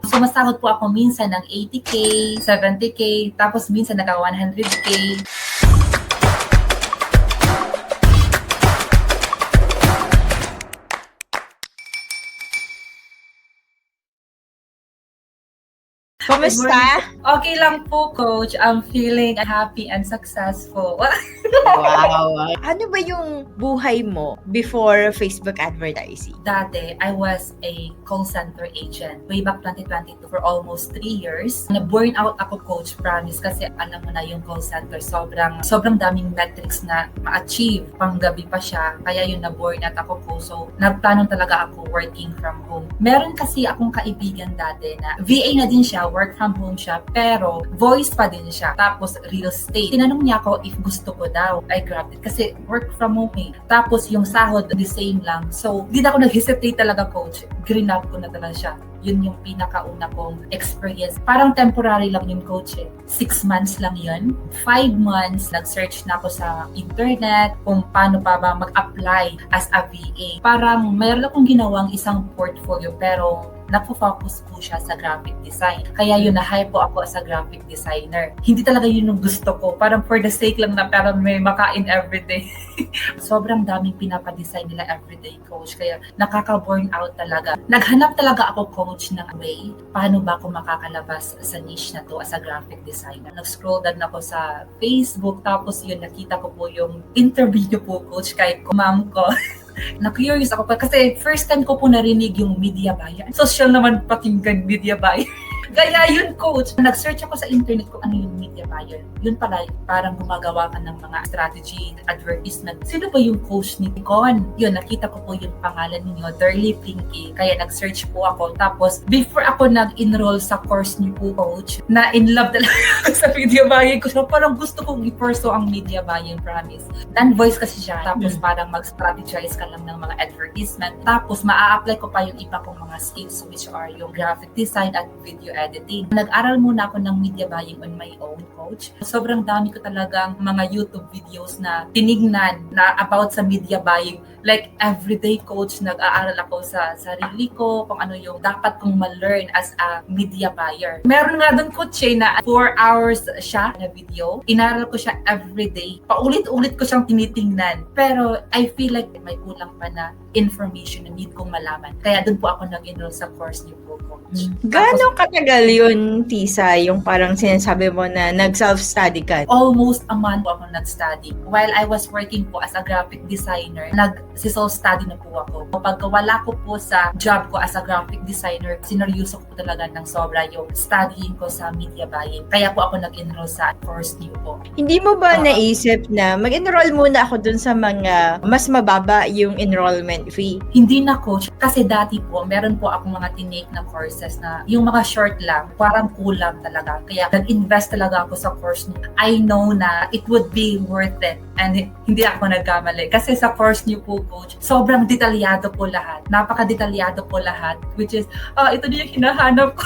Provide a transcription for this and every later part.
Sumasahod po ako minsan ng 80K, 70K, tapos minsan naka 100K. Kumusta? Okay lang po, Coach. I'm feeling happy and successful. Wow. Ano ba yung buhay mo before Facebook advertising? Dati, I was a call center agent way back 2022 for almost 3 years. Na-burn out ako, Coach, promise, kasi alam mo na yung call center, sobrang daming metrics na ma-achieve. Panggabi pa siya, kaya yun na-burn out ako po. So, nagplano talaga ako working from home. Meron kasi akong kaibigan dati na VA na din siya, work from home siya, pero voice pa din siya. Tapos, real estate. Tinanong niya ako if gusto ko daw. I grabbed it kasi work from home eh. Tapos, yung sahod, the same lang. So, di na ako nag-hesitate talaga, Coach. Green up ko na talaga siya. Yun yung pinakauna kong experience. Parang temporary lang yun, Coach eh. 6 months lang yun. 5 months, nag-search na ako sa internet kung paano pa ba mag-apply as a VA. Parang mayroon akong ginawang isang portfolio, pero nagpo-focus po siya sa graphic design. Kaya yun, na-hire po ako as a graphic designer. Hindi talaga yun yung gusto ko. Parang for the sake lang na parang may makain everyday. Sobrang daming pinapadesign nila everyday, Coach. Kaya nakaka-burn out talaga. Naghanap talaga ako, Coach, ng way paano ba ako makakalabas sa niche na to as a graphic designer. Nag-scroll down ako sa Facebook, tapos yun, nakita ko po yung interview po, Coach, kay ma'am ko. Na-curious ako kasi first time ko po narinig yung media buyer. Social naman pakinggan media buyer. Kaya yun, Coach, nag-search ako sa internet kung ano yung media buyer. Yun pala, parang gumagawa ka ng mga strategy, advertisement. Sino ba yung coach ni Con? Yun, nakita ko po yung pangalan ninyo, Darlie Pinky. Kaya nag-search po ako. Tapos, before ako nag-enroll sa course ni po, Coach, na in love talaga ako sa media buying ko. So, parang gusto kong i-pursue ang media buying, promise. Non-voice kasi siya. Tapos, parang mag-strategize ka lang ng mga advertisement. Tapos, maa-apply ko pa yung iba kong mga skills, which are yung graphic design at video editing. Nag-aral muna ako ng media buying on my own, Coach. Sobrang dami ko talagang mga YouTube videos na tinignan na about sa media buying. Like everyday, Coach, nag-aaral ako sa sarili ko kung ano yung dapat kong ma-learn as a media buyer. Meron nga doon, Coach, na 4 hours siya na video. Inaral ko siya everyday. Paulit-ulit ko siyang tinitingnan. Pero I feel like may kulang pa na information na need kong malaman. Kaya doon po ako nag-enroll sa course niyo po, Coach. Gano'ng katagal yun, Tisa, yung parang sinasabi mo na nag-self-study ka? Almost a month po ako nag-study. While I was working po as a graphic designer, nag-self-study na po ako. Kapag wala ko po sa job ko as a graphic designer, sineryoso ko talaga ng sobra yung studying ko sa media buying. Kaya po ako nag-enroll sa course niyo po. Hindi mo ba naisip na mag-enroll muna ako dun sa mga mas mababa yung enrollment fee? Hindi na, Coach. Kasi dati po, meron po akong mga tinake na courses na yung mga short lang, parang kulang talaga. Kaya nag-invest talaga ako sa course niyo. I know na it would be worth it. And hindi ako nagkamali. Kasi sa course niyo po, Coach, sobrang detalyado po lahat. Napaka-detalyado po lahat. Which is, ito na yung hinahanap ko.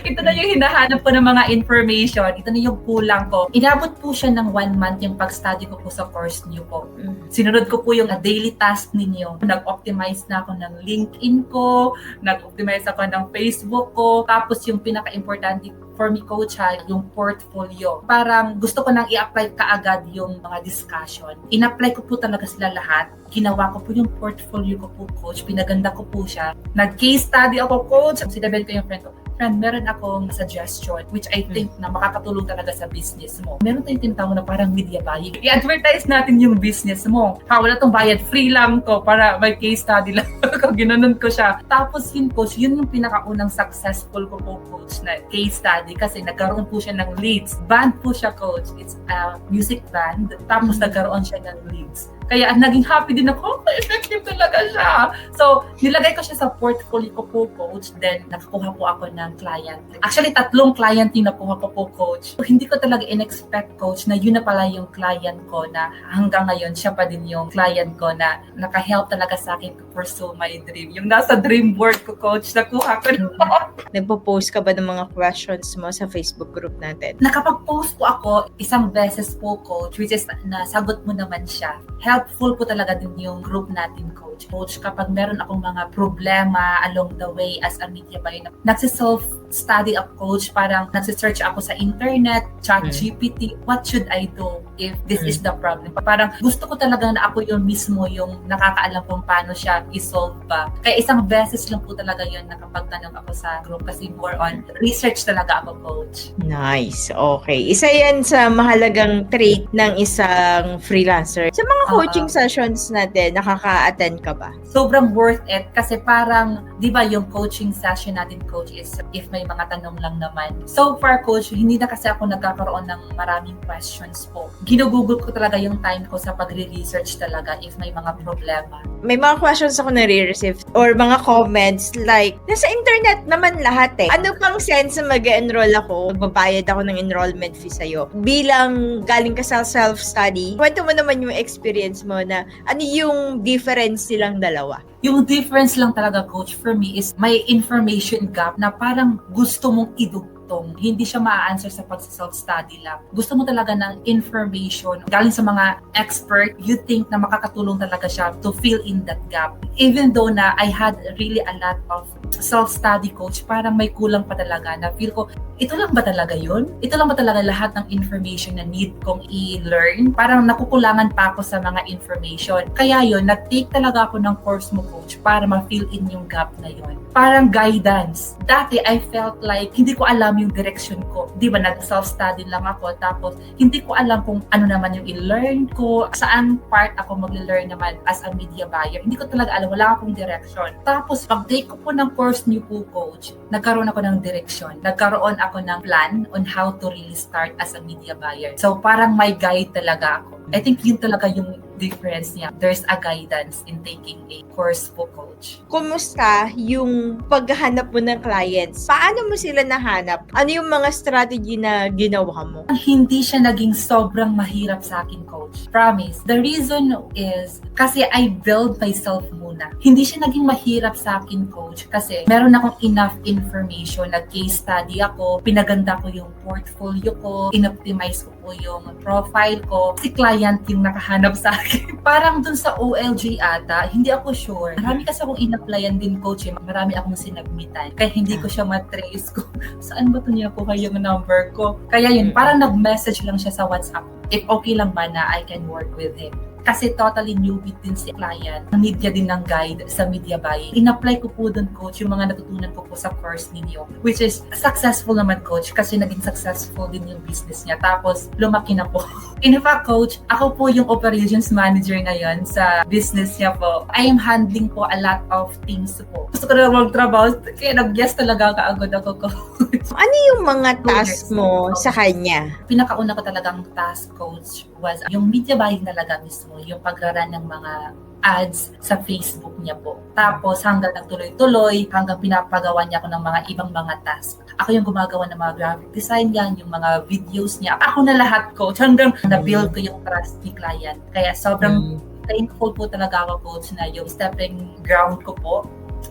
Ito na yung hinahanap ko ng mga information. Ito na yung kulang ko. Inabot po siya ng 1 month yung pag-study ko po sa course niyo po. Sinunod ko po yung daily task ninyo. Nag-optimize na ako ng LinkedIn ko. Nag-optimize ako ng Facebook ko. Tapos yung pinaka-importante for me, Coach, yung portfolio. Parang gusto ko nang i-apply kaagad yung mga discussion. In-apply ko po talaga sila lahat. Ginawa ko po yung portfolio ko po, Coach. Pinaganda ko po siya. Nag-case study ako, Coach. Sinabi ko yung friend ko, friend, meron akong suggestion which I think na makakatulong talaga sa business mo. Meron tayong tinatawag na parang media buying. I-advertise natin yung business mo. Wala tong bayad, free lang to para may case study lang. Ginanon ko siya. Tapos yun, Coach, yun yung pinakaunang successful ko po, Coach, na case study kasi nagkaroon po siya ng leads. Band po siya, Coach. It's a music band. Tapos nagkaroon siya ng leads. Kaya naging happy din ako, effective talaga siya. So, nilagay ko siya sa portfolio ko po, Coach. Then, nakakuha po ako ng client. Actually, 3 client yung nakuha ko po, Coach. So, hindi ko talaga in-expect, Coach, na yun na pala yung client ko na hanggang ngayon, siya pa din yung client ko na naka-help talaga sa akin to pursue my dream. Yung nasa dream work ko, Coach, nakuha ko na. Nagpo-post ka ba ng mga questions mo sa Facebook group natin? Nakapag-post po ako 1 beses po, Coach, which is nasagot mo naman siya. Helpful po talaga din yung group natin, Coach. coach kapag meron akong mga problema along the way as a media buyer. Nagsiself-study up coach, parang nagsisearch ako sa internet, chat GPT, what should I do if this is the problem? Parang gusto ko talaga na ako yung mismo yung nakakaalam kung paano siya i-solve ba. Kaya isang beses lang po talaga yun nakapagtanong ako sa group kasi more on research talaga ako coach. Nice. Okay. Isa yan sa mahalagang trait ng isang freelancer. Sa mga coaching sessions natin, nakaka-attend ka ba? Sobrang worth it kasi parang, di ba yung coaching session natin coach is if may mga tanong lang naman. So far coach, hindi na kasi ako nagkakaroon ng maraming questions po. Ginugugol ko talaga yung time ko sa pagre-research talaga if may mga problema. May mga questions ako nare-receive or mga comments like, nasa internet naman lahat eh. Ano pang sense na mag-enroll ako? Magbabayad ako ng enrollment fee sa'yo. Bilang galing ka sa self-study, kwento mo naman yung experience mo na ano yung difference silang dalawa. Yung difference lang talaga, coach, for me is may information gap na parang gusto mong idugtong. Hindi siya ma-answer sa pag-self-study lang. Gusto mo talaga ng information galing sa mga expert, you think na makakatulong talaga siya to fill in that gap. Even though na I had really a lot of self-study coach, parang may kulang pa talaga na feel ko, ito lang ba talaga yun? Ito lang ba talaga lahat ng information na need kong i-learn? Parang nakukulangan pa ako sa mga information. Kaya yun, nag-take talaga ako ng course mo coach para ma-fill in yung gap na yun. Parang guidance. Dati, I felt like hindi ko alam yung direction ko. Di ba, nag-self-study lang ako. Tapos, hindi ko alam kung ano naman yung i-learn ko. Saan part ako mag-learn naman as a media buyer. Hindi ko talaga alam. Wala akong direction. Tapos, pag-take ko po ng course niyo po, coach, nagkaroon ako ng direction. Nagkaroon ako ng plan on how to really start as a media buyer. So, parang may guide talaga ako. I think yun talaga yung difference niya. There's a guidance in taking a course po, coach. Kumusta yung paghahanap mo ng clients? Paano mo sila nahanap? Ano yung mga strategy na ginawa mo? Hindi siya naging sobrang mahirap sa akin, coach. Promise. The reason is kasi I build myself muna. Hindi siya naging mahirap sa akin, coach, kasi meron akong enough information. Nag-case study ako, pinaganda ko yung portfolio ko, in-optimize ko po yung profile ko. Si client yung nakahanap sa akin. Parang dun sa OLG ata, hindi ako sure. Marami kasi akong in-applyan din, coach. Marami akong sinagmitan. Kaya hindi ko siya matrace ko. Saan ba ito niya ko yung number ko? Kaya yun, parang nag-message lang siya sa WhatsApp. If okay lang ba na I can work with him. Kasi totally newbie din si client. Need niya din ng guide sa media buying. In-apply ko po dun, coach, yung mga natutunan ko po sa course ninyo. Which is successful naman, coach, kasi naging successful din yung business niya. Tapos, lumaki na po. In fact, coach, ako po yung operations manager ngayon sa business niya po. I am handling po a lot of things po. Gusto ko na magtrabaho, kaya nag-guess talaga kaagad ako, coach. Ano yung mga task mo sa kanya? Pinakauna ko talagang task, coach, was yung media buying talaga mismo, yung pagraran ng mga ads sa Facebook niya po. Tapos hanggang nagtuloy-tuloy, hanggang pinapagawa niya ako ng mga ibang mga task. Ako yung gumagawa ng mga graphic design yan, yung mga videos niya. Ako na lahat, coach, hanggang na-build ko yung trust ni client. Kaya sobrang thankful po talaga ako, coach, na yung stepping ground ko po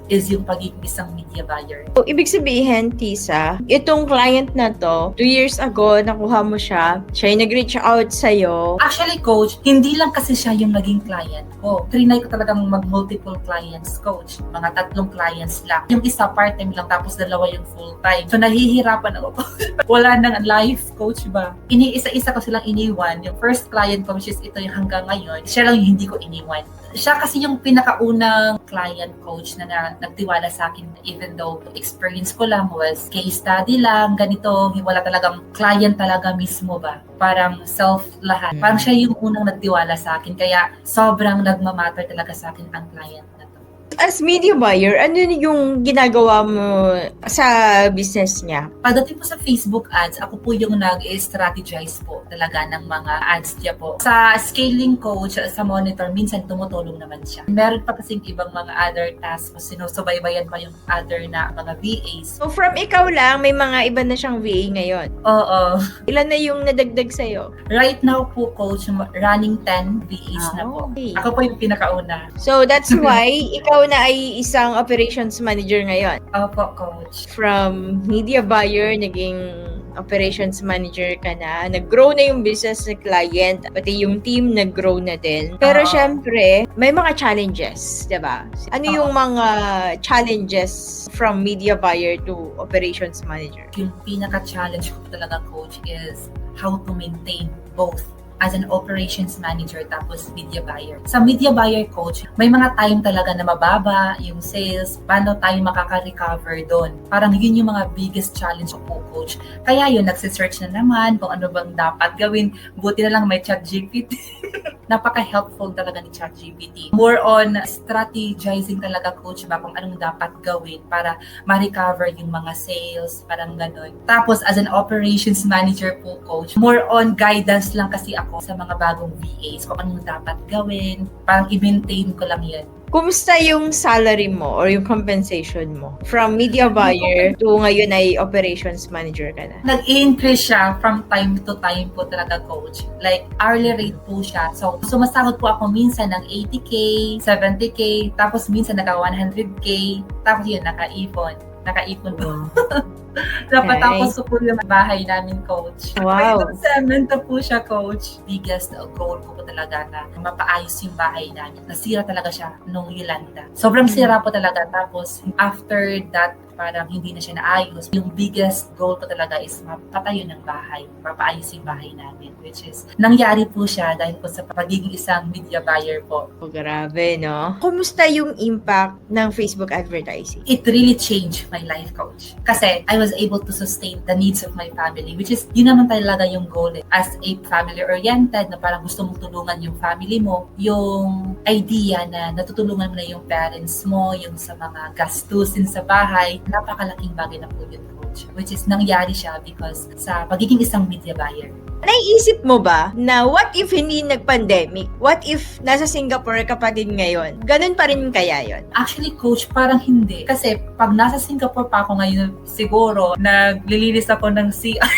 is yung pagiging isang media buyer. So, ibig sabihin, Tisa, itong client na to, 2 years ago, nakuha mo siya yung nag-reach out sa'yo. Actually, coach, hindi lang kasi siya yung naging client ko. Trinay ko talagang mag-multiple clients, coach. Mga 3 clients lang. Yung isa part-time lang, tapos 2 yung full-time. So, nahihirapan ako. Wala nang life, coach ba? Iniisa-isa ko silang iniwan. Yung first client ko, which is ito yung hanggang ngayon, siya lang yung hindi ko iniwan. Siya kasi yung pinakaunang client, coach, na nagtiwala sa akin, even though experience ko lang was case study lang, ganito, wala talagang client talaga mismo ba? Parang self lahat. Parang siya yung unang nagtiwala sa akin, kaya sobrang nagmamatter talaga sa akin ang client na to. As media buyer, ano yung ginagawa mo sa business niya? Pagdating po sa Facebook ads, ako po yung nag-strategize po talaga ng mga ads niya po. Sa scaling coach, sa monitor, minsan tumutulong naman siya. Meron pa kasing ibang mga other tasks, sinusubaybayan pa yung other na mga VAs. So from ikaw lang, may mga iba na siyang VA ngayon. Oo. Ilan na yung nadagdag sa'yo? Right now po, coach, running 10 VAs na po. Okay. Ako po yung pinakauna. So that's why ikaw na ay isang operations manager ngayon. Opo, coach. From media buyer, naging operations manager ka na, nag-grow na yung business ng client, pati yung team nag-grow na din. Pero syempre, may mga challenges, 'di ba? Ano yung mga challenges from media buyer to operations manager? Yung pinaka-challenge ko talaga, coach, is how to maintain both as an operations manager tapos media buyer. Sa media buyer, coach, may mga time talaga na mababa yung sales, paano tayo makaka-recover doon. Parang yun yung mga biggest challenge ko, coach. Kaya yun, nagsisearch na naman kung ano bang dapat gawin. Buti na lang may ChatGPT. Napaka-helpful talaga ni ChatGPT. More on strategizing talaga, coach, ba kung anong dapat gawin para ma-recover yung mga sales, parang ganun. Tapos, as an operations manager po, coach, more on guidance lang kasi ako sa mga bagong VAs, kung anong dapat gawin, parang i-maintain ko lang yan. Kumusta yung salary mo or yung compensation mo from media buyer to ngayon ay operations manager ka na? Nag-i-increase siya from time to time po talaga, coach. Like, hourly rate po siya. So, sumasahod po ako minsan ng 80K, 70K, tapos minsan naka 100K, tapos yun, naka-ipon po. Napatapos ko po yung bahay namin, coach. Wow. May semento po siya, coach. Biggest goal ko po talaga na mapaayos yung bahay namin. Nasira talaga siya nung Yolanda. Sobrang sira po talaga. Tapos, after that, parang hindi na siya naayos. Yung biggest goal ko talaga is mapatayo ng bahay. Mapaayos yung bahay namin. Which is, nangyari po siya dahil po sa pagiging isang media buyer po. Oh, grabe, no? Kumusta yung impact ng Facebook advertising? It really changed my life, coach. Kasi I was able to sustain the needs of my family, which is, yun naman talaga yung goal. As a family-oriented, na parang gusto mong tulungan yung family mo, yung idea na natutulungan mo na yung parents mo, yung sa mga gastusin sa bahay, napakalaking bagay na po yun, coach. Which is, nangyari siya because sa pagiging isang media buyer. Naiisip mo ba na what if hindi nag-pandemic? What if nasa Singapore ka pa din ngayon? Ganun pa rin kaya yon? Actually, coach, parang hindi. Kasi pag nasa Singapore pa ako ngayon, siguro, naglilinis ako ng CR.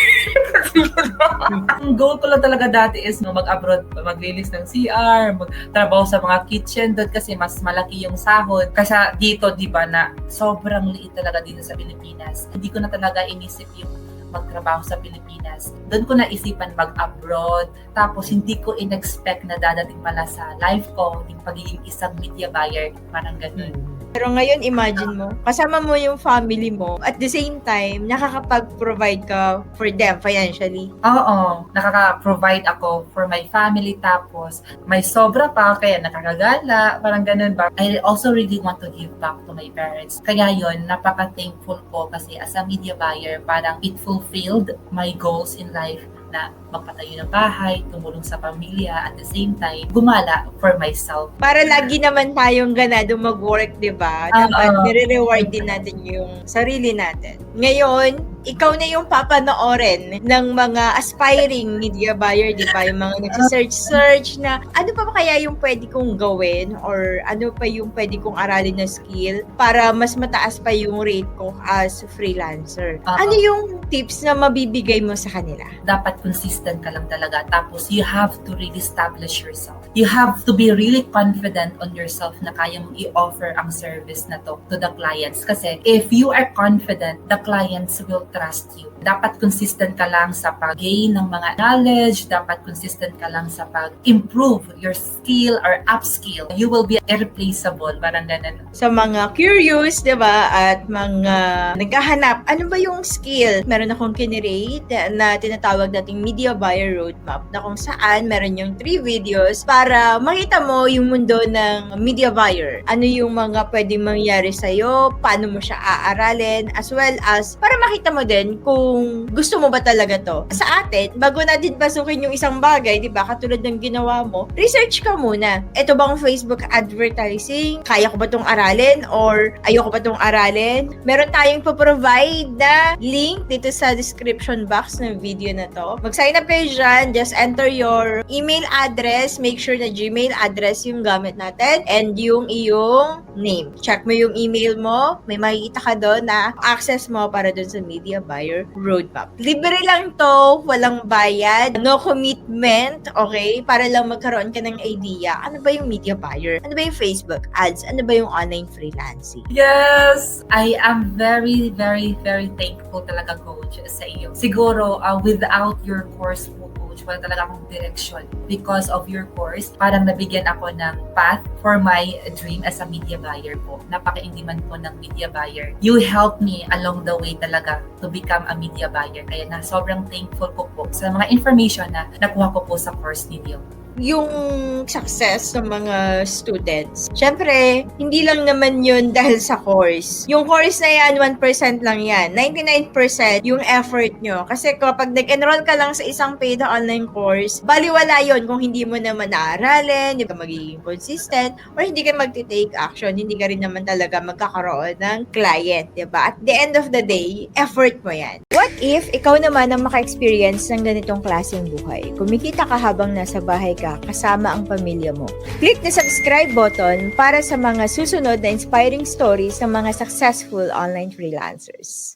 Ang goal ko lang talaga dati is mag-abroad, maglinis ng CR, magtrabaho sa mga kitchen doon kasi mas malaki yung sahod. Kasi dito, di ba, na sobrang liit talaga dito sa Pilipinas. Hindi ko na talaga inisip yung magtrabaho sa Pilipinas. Doon ko naisipan mag-abroad. Tapos hindi ko in-expect na dadating pala sa life ko, yung pagiging isang media buyer. Parang ganun. Pero ngayon, imagine mo, kasama mo yung family mo, at the same time, nakakapag-provide ka for them financially. Oo, nakaka-provide ako for my family, tapos may sobra pa, kaya nakakagala, parang ganun ba. I also really want to give back to my parents. Kaya yon, napaka-thankful ko kasi as a media buyer, parang it fulfilled my goals in life na magpatayo ng bahay, tumulong sa pamilya, at the same time, gumala for myself. Para lagi naman tayong ganado mag-work, di ba? Dapat nire-reward din natin yung sarili natin. Ngayon, ikaw na yung papanoorin ng mga aspiring media buyer, di ba? Yung mga nag-search na ano pa ba kaya yung pwede kong gawin or ano pa yung pwede kong aralin na skill para mas mataas pa yung rate ko as freelancer. Ano yung tips na mabibigay mo sa kanila? Dapat consistent ka lang talaga. Tapos, you have to really establish yourself. You have to be really confident on yourself na kaya mong i-offer ang service na to the clients. Kasi, if you are confident, the clients will trust you. Dapat consistent ka lang sa pag-gain ng mga knowledge. Dapat consistent ka lang sa pag-improve your skill or upskill. You will be irreplaceable. Parang ganun. Sa mga curious, di ba, at mga naghahanap, ano ba yung skill? Meron akong kinirate na tinatawag nating media buyer roadmap na kung saan meron yung 3 videos para makita mo yung mundo ng media buyer. Ano yung mga pwedeng mangyari sa'yo, paano mo siya aaralin, as well as para makita mo din kung gusto mo ba talaga to. Sa atin, bago natin pasukin yung isang bagay, di ba, katulad ng ginawa mo, research ka muna. Ito bang Facebook advertising? Kaya ko ba tong aralin? Or ayoko ba tong aralin? Meron tayong provide na link dito sa description box ng video na to. Mag-sign up kayo dyan. Just enter your email address. Make sure sure na Gmail address yung gamit natin and yung iyong name. Check mo yung email mo, may makikita ka doon na access mo para doon sa Media Buyer Roadmap. Libre lang to, walang bayad, no commitment, okay? Para lang magkaroon ka ng idea, ano ba yung media buyer? Ano ba yung Facebook ads? Ano ba yung online freelancing? Yes! I am very, very, very thankful talaga, Coach, sa iyo. Siguro, without your course po, Coach, wala talaga akong direction. Because of your course, parang nabigyan ako ng path for my dream as a media buyer po. Napaka-indiman po ng media buyer. You helped me along the way talaga to become a media buyer. Kaya na sobrang thankful ko po sa mga information na nakuha ko po sa course ninyo. Yung success ng mga students. Syempre, hindi lang naman yun dahil sa course. Yung course na yan, 1% lang yan. 99% yung effort nyo. Kasi kapag nag-enroll ka lang sa isang paid online course, baliwala yun kung hindi mo naman naaralin, hindi ka magiging consistent, or hindi ka magti-take action, hindi ka rin naman talaga magkakaroon ng client, diba? At the end of the day, effort mo yan. What if ikaw naman ang maka-experience ng ganitong klaseng buhay? Kumikita ka habang nasa bahay ka, kasama ang pamilya mo. Click the subscribe button para sa mga susunod na inspiring stories ng mga successful online freelancers.